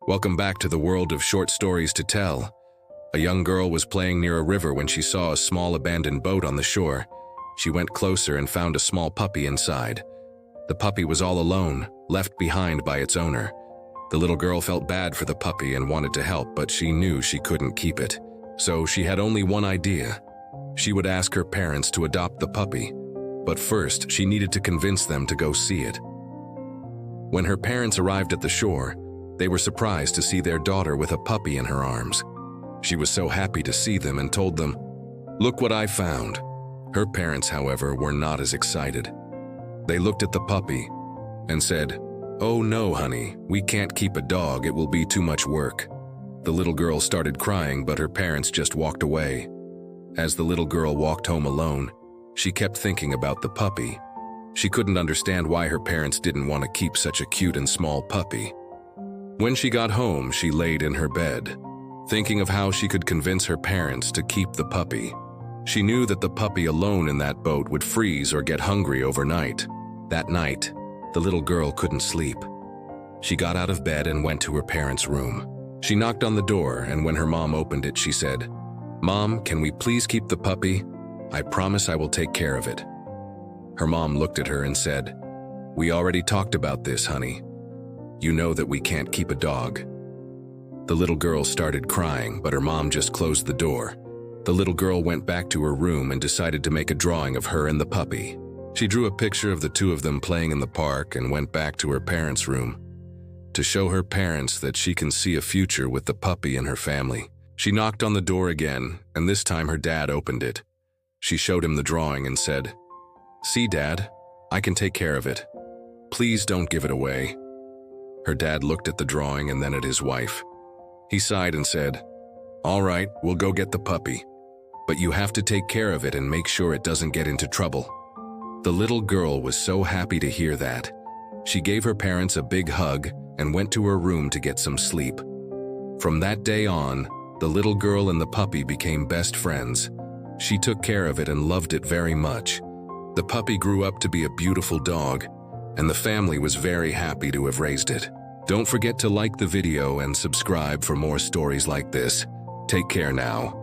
Welcome back to the world of short stories to tell. A young girl was playing near a river when she saw a small abandoned boat on the shore. She went closer and found a small puppy inside. The puppy was all alone, left behind by its owner. The little girl felt bad for the puppy and wanted to help, but she knew she couldn't keep it. So she had only one idea. She would ask her parents to adopt the puppy, but first she needed to convince them to go see it. When her parents arrived at the shore, they were surprised to see their daughter with a puppy in her arms. She was so happy to see them and told them, "Look what I found." Her parents, however, were not as excited. They looked at the puppy and said, "Oh no, honey, we can't keep a dog, it will be too much work." The little girl started crying, but her parents just walked away. As the little girl walked home alone, she kept thinking about the puppy. She couldn't understand why her parents didn't want to keep such a cute and small puppy. When she got home, she laid in her bed, thinking of how she could convince her parents to keep the puppy. She knew that the puppy alone in that boat would freeze or get hungry overnight. That night, the little girl couldn't sleep. She got out of bed and went to her parents' room. She knocked on the door, and when her mom opened it, she said, "Mom, can we please keep the puppy? I promise I will take care of it." Her mom looked at her and said, "We already talked about this, honey. You know that we can't keep a dog." The little girl started crying, but her mom just closed the door. The little girl went back to her room and decided to make a drawing of her and the puppy. She drew a picture of the two of them playing in the park and went back to her parents' room to show her parents that she can see a future with the puppy and her family. She knocked on the door again, and this time her dad opened it. She showed him the drawing and said, "See, Dad, I can take care of it. Please don't give it away." Her dad looked at the drawing and then at his wife. He sighed and said, "All right, we'll go get the puppy. But you have to take care of it and make sure it doesn't get into trouble." The little girl was so happy to hear that. She gave her parents a big hug and went to her room to get some sleep. From that day on, the little girl and the puppy became best friends. She took care of it and loved it very much. The puppy grew up to be a beautiful dog, and the family was very happy to have raised it. Don't forget to like the video and subscribe for more stories like this. Take care now.